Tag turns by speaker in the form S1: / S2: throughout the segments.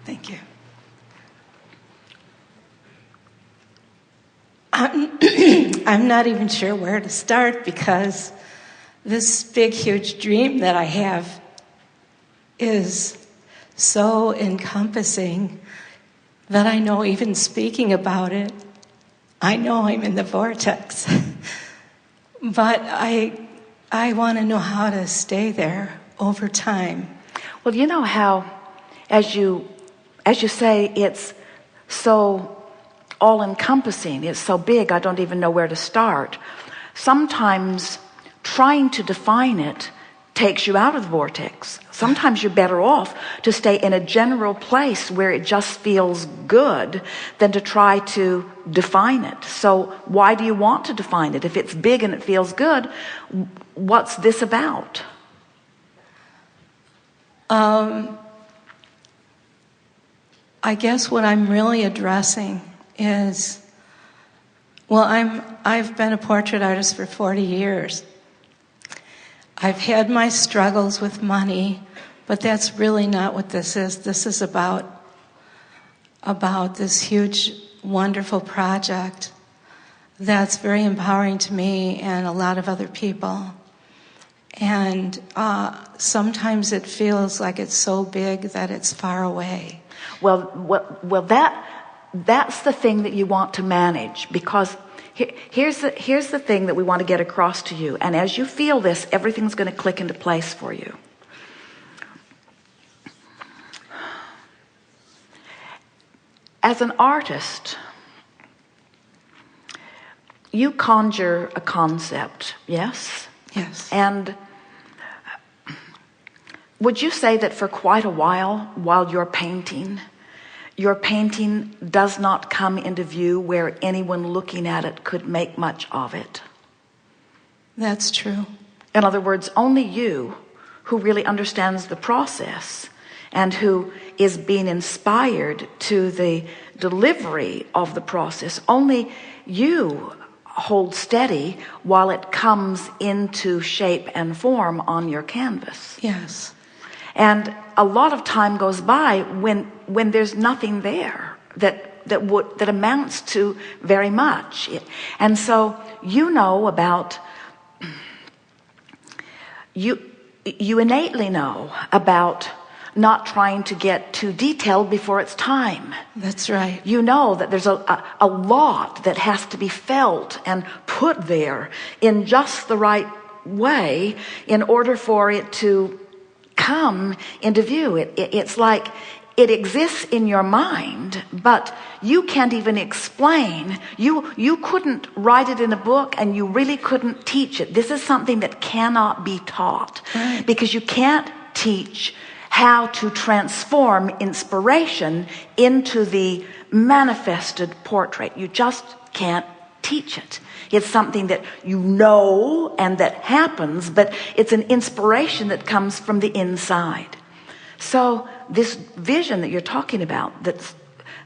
S1: Thank you. I'm not even sure where to start, because this big, huge dream that I have is so encompassing that I know even speaking about it, I know I'm in the vortex. But I want to know how to stay there over time.
S2: Well, you know how, as you say, it's so all-encompassing, it's so big, I don't even know where to start. Sometimes trying to define it takes you out of the vortex. Sometimes you're better off to stay in a general place where it just feels good than to try to define it. So why do you want to define it? If it's big and it feels good, what's this about?
S1: I guess what I'm really addressing is, well, I've been a portrait artist for 40 years. I've had my struggles with money, but that's really not what this is. This is about this huge, wonderful project that's very empowering to me and a lot of other people. And sometimes it feels like it's so big that it's far away.
S2: Well, that's the thing that you want to manage, because here's the thing that we want to get across to you. And as you feel this, everything's going to click into place for you. As an artist, you conjure a concept, yes?
S1: Yes.
S2: And would you say that for quite a while you're painting, your painting does not come into view where anyone looking at it could make much of it?
S1: That's true.
S2: In other words, only you, who really understands the process and who is being inspired to the delivery of the process, only you hold steady while it comes into shape and form on your canvas.
S1: Yes.
S2: And a lot of time goes by when there's nothing there that amounts to very much. And so you know about, you innately know about not trying to get too detailed before it's time.
S1: That's right.
S2: You know that there's a lot that has to be felt and put there in just the right way in order for it to come into view. It's like it exists in your mind, but you can't even explain. You couldn't write it in a book, and you really couldn't teach it. This is something that cannot be taught,
S1: right,
S2: because you can't teach how to transform inspiration into the manifested portrait. You just can't teach it. It's something that you know and that happens, but it's an inspiration that comes from the inside. So this vision that you're talking about, that's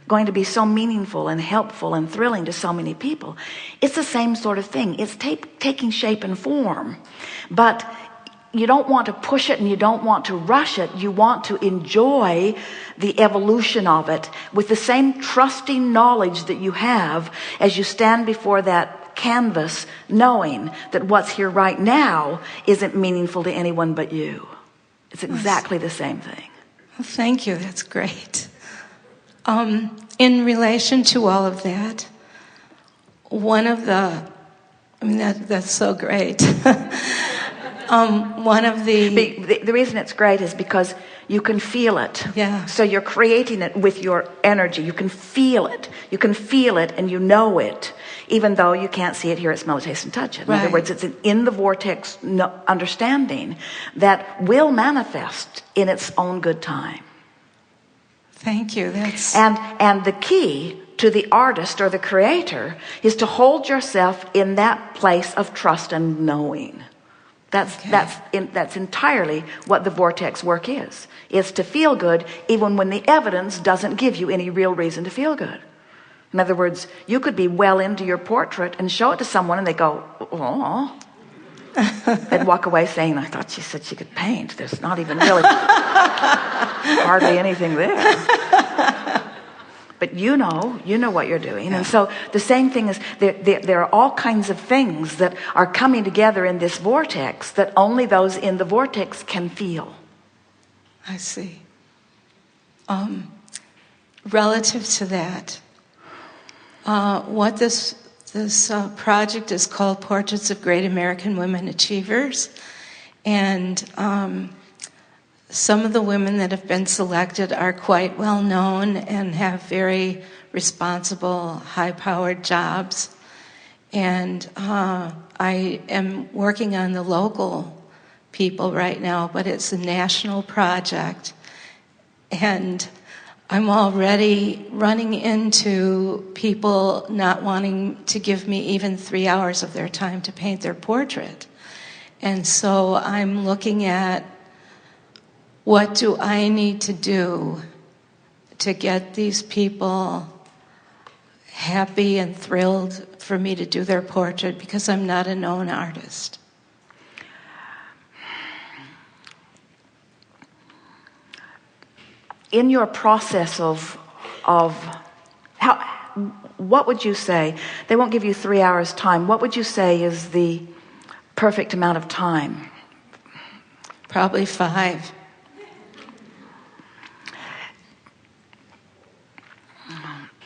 S2: going to be so meaningful and helpful and thrilling to so many people, it's the same sort of thing. It's taking shape and form, but you don't want to push it and you don't want to rush it. You want to enjoy the evolution of it with the same trusting knowledge that you have as you stand before that canvas, knowing that what's here right now isn't meaningful to anyone but you. It's exactly the same thing.
S1: Well, thank you. That's great. In relation to all of that, that's so great. One of the
S2: reason it's great is because you can feel it.
S1: Yeah.
S2: So you're creating it with your energy. You can feel it. You can feel it and you know it, even though you can't see it, hear it, smell it, taste, and touch it. In
S1: Right.
S2: other words, it's an in the vortex understanding that will manifest in its own good time.
S1: Thank you. That's
S2: And the key to the artist or the creator is to hold yourself in that place of trust and knowing. That's entirely what the vortex work is. It's to feel good even when the evidence doesn't give you any real reason to feel good. In other words, you could be well into your portrait and show it to someone and they go, oh, They'd walk away saying, I thought she said she could paint. There's not even really hardly anything there. But you know what you're doing. And so the same thing is, there are all kinds of things that are coming together in this vortex that only those in the vortex can feel.
S1: I see. Relative to that, what this project is called Portraits of Great American Women Achievers. And some of the women that have been selected are quite well known and have very responsible, high-powered jobs. And I am working on the local people right now, but it's a national project. And I'm already running into people not wanting to give me even 3 hours of their time to paint their portrait. And so I'm looking at, what do I need to do to get these people happy and thrilled for me to do their portrait, because I'm not a known artist?
S2: In your process of what would you say? They won't give you 3 hours time. What would you say is the perfect amount of time?
S1: Probably 5.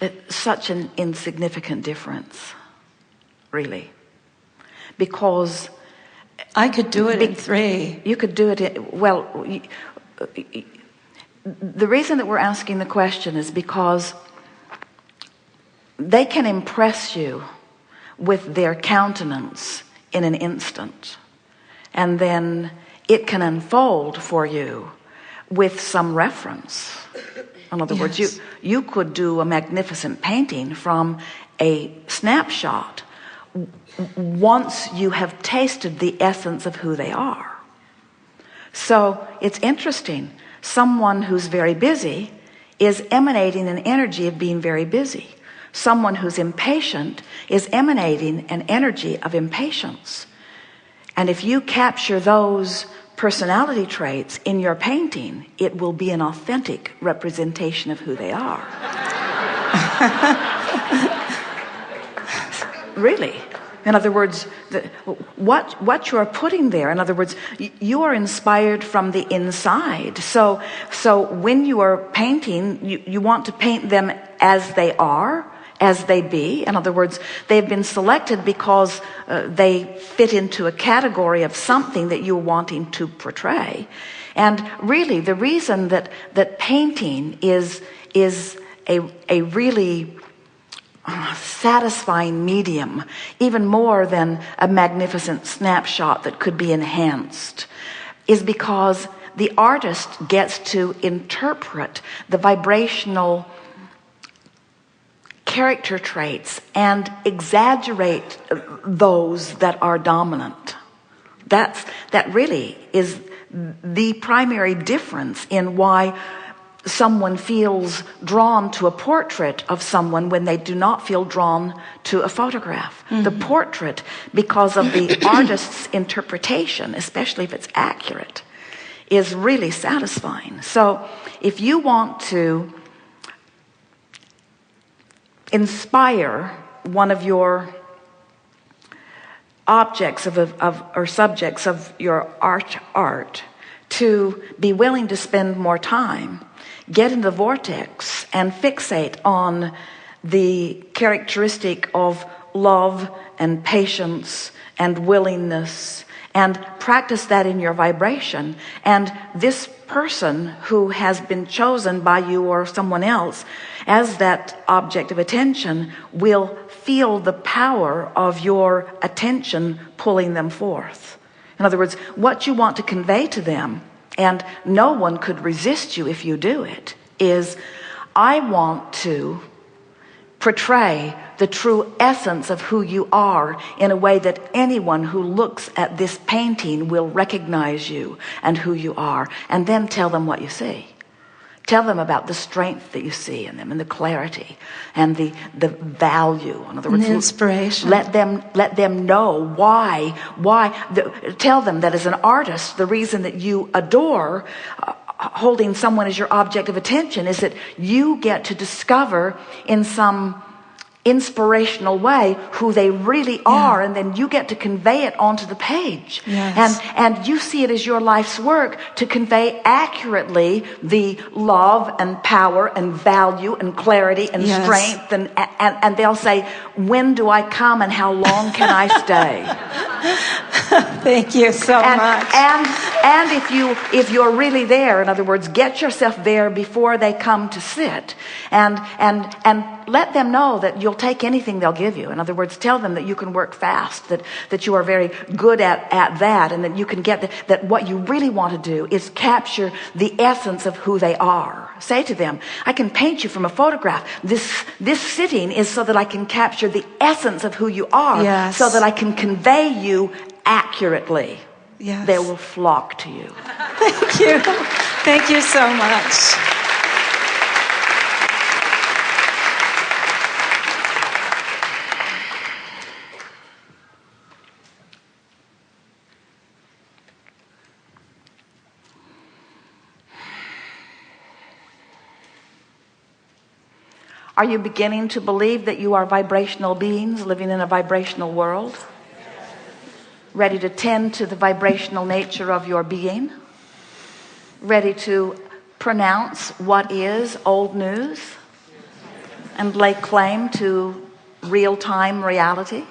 S2: It's such an insignificant difference, really, because
S1: I could do it in 3.
S2: You could do it the reason that we're asking the question is because they can impress you with their countenance in an instant, and then it can unfold for you with some reference. In other words, you could do a magnificent painting from a snapshot once you have tasted the essence of who they are. So it's interesting. Someone who's very busy is emanating an energy of being very busy. Someone who's impatient is emanating an energy of impatience. And if you capture those personality traits in your painting, it will be an authentic representation of who they are. Really. In other words, what you are putting there, in other words, you are inspired from the inside. So when you are painting, you want to paint them as they are, as they be. In other words, they've been selected because they fit into a category of something that you're wanting to portray. And really, the reason that painting is a really satisfying medium, even more than a magnificent snapshot that could be enhanced, is because the artist gets to interpret the vibrational character traits and exaggerate those that are dominant. That really is the primary difference in why someone feels drawn to a portrait of someone when they do not feel drawn to a photograph. Mm-hmm. The portrait, because of the artist's interpretation, especially if it's accurate, is really satisfying. So if you want to inspire one of your objects or subjects of your art to be willing to spend more time, get in the vortex and fixate on the characteristic of love and patience and willingness, and practice that in your vibration. And this person who has been chosen by you or someone else as that object of attention will feel the power of your attention pulling them forth. In other words, what you want to convey to them, and no one could resist you if you do it, is, I want to portray the true essence of who you are in a way that anyone who looks at this painting will recognize you and who you are, and then tell them what you see. Tell them about the strength that you see in them and the clarity and the value. In other words,
S1: and the inspiration.
S2: Let them know why. Tell them that as an artist, the reason that you adore holding someone as your object of attention is that you get to discover in some inspirational way who they really are, and then you get to convey it onto the page.
S1: Yes.
S2: And you see it as your life's work to convey accurately the love and power and value and clarity and
S1: Yes.
S2: strength, and they'll say, when do I come and how long can I stay?
S1: Thank you so much.
S2: And if you're really there, in other words, get yourself there before they come to sit, and let them know that you'll take anything they'll give you. In other words, tell them that you can work fast, that you are very good at that, and that you can get that what you really want to do is capture the essence of who they are. Say to them, I can paint you from a photograph. This sitting is so that I can capture the essence of who you are,
S1: Yes.
S2: so that I can convey you accurately.
S1: Yes.
S2: They will flock to you.
S1: Thank you. Thank you so much.
S2: Are you beginning to believe that you are vibrational beings living in a vibrational world? Ready to tend to the vibrational nature of your being? Ready to pronounce what is old news and lay claim to real-time reality?